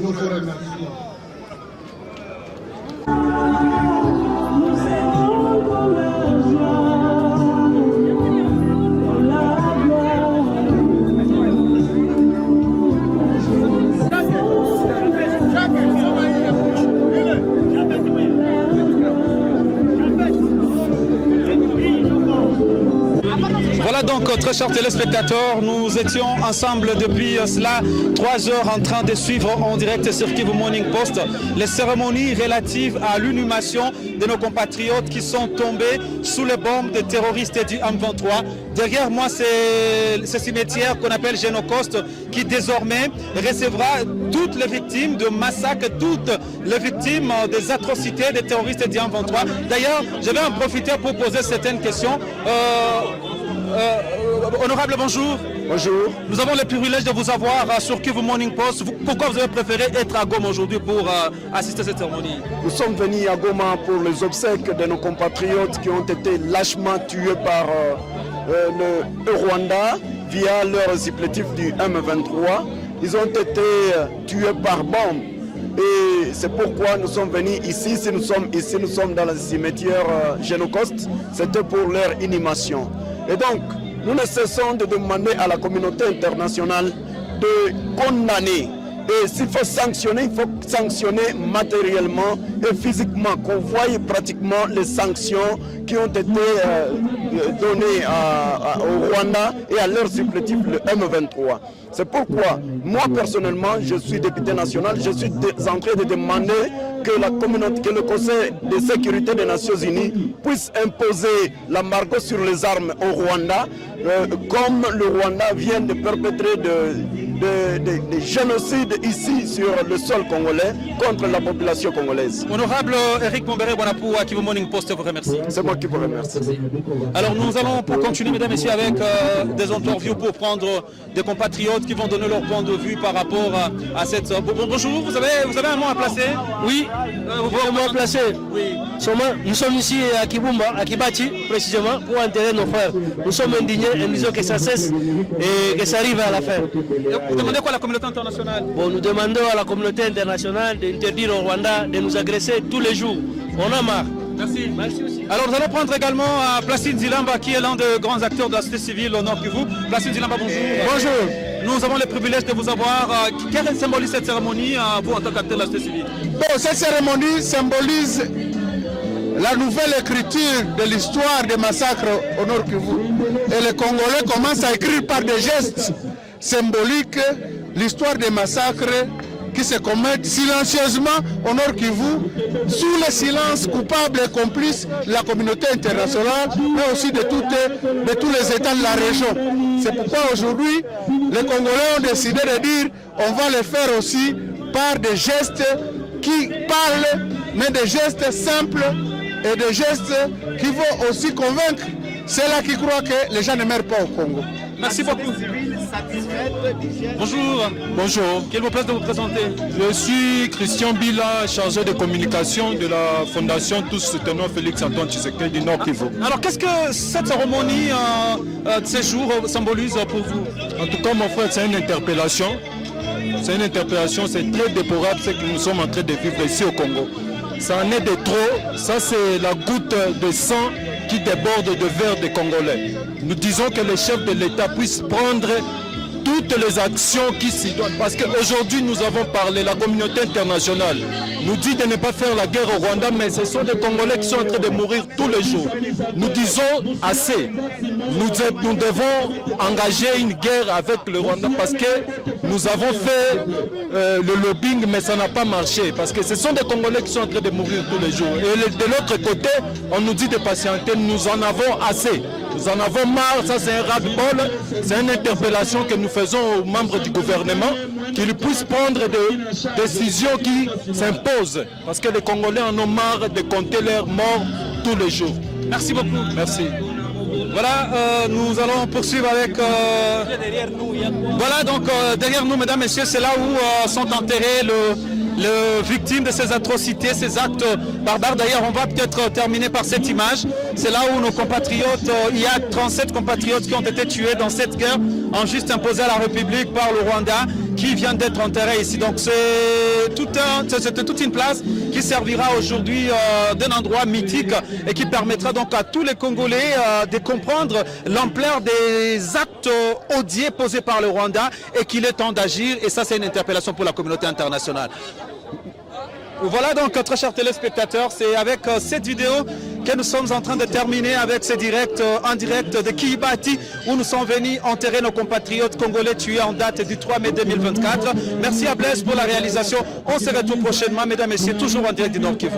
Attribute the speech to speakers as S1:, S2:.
S1: vous remercions.
S2: Voilà donc, très chers téléspectateurs, nous étions ensemble depuis cela 3 heures en train de suivre en direct sur Kivu Morning Post les cérémonies relatives à l'inhumation de nos compatriotes qui sont tombés sous les bombes des terroristes du M23. Derrière moi, c'est ce cimetière qu'on appelle Génocoste qui désormais recevra toutes les victimes de massacres, toutes les victimes des atrocités des terroristes du M23. D'ailleurs, je vais en profiter pour poser certaines questions. Honorable, bonjour.
S3: Bonjour.
S2: Nous avons le privilège de vous avoir sur Kivu Morning Post. Pourquoi vous avez préféré être à Goma aujourd'hui pour assister à cette cérémonie?
S3: Nous sommes venus à Goma pour les obsèques de nos compatriotes qui ont été lâchement tués par le Rwanda via leurs supplétifs du M23. Ils ont été tués par bombe. Et c'est pourquoi nous sommes venus ici. Si nous sommes ici, nous sommes dans le cimetière Génocoste. C'était pour leur inhumation. Et donc, nous ne cessons de demander à la communauté internationale de condamner. Et s'il faut sanctionner, il faut sanctionner matériellement et physiquement, qu'on voie pratiquement les sanctions qui ont été données au Rwanda et à leur supplétif, le M23. C'est pourquoi, moi personnellement, je suis député national, je suis en train de demander que la communauté, que le Conseil de sécurité des Nations Unies puisse imposer l'embargo sur les armes au Rwanda, comme le Rwanda vient de perpétrer des génocides ici sur le sol congolais contre la population congolaise.
S2: Honorable Eric Mumbere-Boinapou à Kivu Morning Post vous remercie.
S3: C'est moi qui vous remercie.
S2: Alors nous allons pour continuer, mesdames et messieurs, avec des interviews pour prendre des compatriotes qui vont donner leur point de vue par rapport à cette... Bonjour, vous avez un mot à placer?
S4: Oui, vous avez un mot à placer.
S2: Oui.
S4: Nous sommes ici à Kibumba, à Kibati, précisément, pour enterrer nos frères. Nous sommes indignés et nous disons que ça cesse et que ça arrive à la fin.
S2: Vous demandez quoi à la communauté internationale?
S4: Bon, nous demandons à la communauté internationale d'interdire au Rwanda de nous agresser tous les jours. On a marre.
S2: Merci.
S4: Merci aussi.
S2: Alors nous allons prendre également Placide Zilamba qui est l'un des grands acteurs de la société civile au nord Kivu. Placide Zilamba, bonjour.
S4: Bonjour.
S2: Nous avons le privilège de vous avoir. Quelle symbolise cette cérémonie vous en tant qu'acteur de la société civile?
S5: Bon, cette cérémonie symbolise la nouvelle écriture de l'histoire des massacres au nord Kivu. Et les Congolais commencent à écrire par des gestes symboliques l'histoire des massacres qui se commettent silencieusement au nord Kivu, sous le silence coupable et complice de la communauté internationale, mais aussi de tous les États de la région. C'est pourquoi aujourd'hui, les Congolais ont décidé de dire on va le faire aussi par des gestes qui parlent, mais des gestes simples et des gestes qui vont aussi convaincre ceux-là qui croient que les gens ne meurent pas au Congo.
S2: Merci beaucoup. Bonjour.
S6: Bonjour.
S2: Quel vous plaît de vous présenter?
S6: Je suis Christian Bila, chargé de communication de la Fondation Tous Soutenons Félix Antoine Tshisekedi du Nord Kivu.
S2: Alors qu'est-ce que cette cérémonie de ces jours symbolise pour vous?
S6: En tout cas, mon frère, c'est une interpellation. C'est une interpellation, c'est très déplorable ce que nous sommes en train de vivre ici au Congo. Ça en est de trop, ça c'est la goutte de sang qui déborde de verre des Congolais. Nous disons que les chefs de l'État puissent prendre toutes les actions qui s'y doivent. Parce qu'aujourd'hui, nous avons parlé, la communauté internationale nous dit de ne pas faire la guerre au Rwanda, mais ce sont des Congolais qui sont en train de mourir tous les jours. Nous disons assez. Nous devons engager une guerre avec le Rwanda parce que nous avons fait le lobbying, mais ça n'a pas marché. Parce que ce sont des Congolais qui sont en train de mourir tous les jours. Et de l'autre côté, on nous dit de patienter. Nous en avons assez. Nous en avons marre, ça c'est un ras-le-bol, c'est une interpellation que nous faisons aux membres du gouvernement, qu'ils puissent prendre des décisions qui s'imposent, parce que les Congolais en ont marre de compter leurs morts tous les jours.
S2: Merci beaucoup.
S6: Merci.
S2: Voilà, nous allons poursuivre avec... Voilà, donc derrière nous, mesdames, messieurs, c'est là où sont enterrés les victimes de ces atrocités, ces actes barbares. D'ailleurs, on va peut-être terminer par cette image. C'est là où nos compatriotes, il y a 37 compatriotes qui ont été tués dans cette guerre injuste imposée à la République par le Rwanda, qui vient d'être enterré ici. Donc c'est toute une place qui servira aujourd'hui d'un endroit mythique et qui permettra donc à tous les Congolais de comprendre l'ampleur des actes odieux posés par le Rwanda et qu'il est temps d'agir. Et ça, c'est une interpellation pour la communauté internationale. Voilà donc, très chers téléspectateurs, c'est avec cette vidéo que nous sommes en train de terminer avec ce direct en direct de Kibati où nous sommes venus enterrer nos compatriotes congolais tués en date du 3 mai 2024. Merci à Blaise pour la réalisation. On se retrouve prochainement, mesdames et messieurs, toujours en direct du Nord Kivu.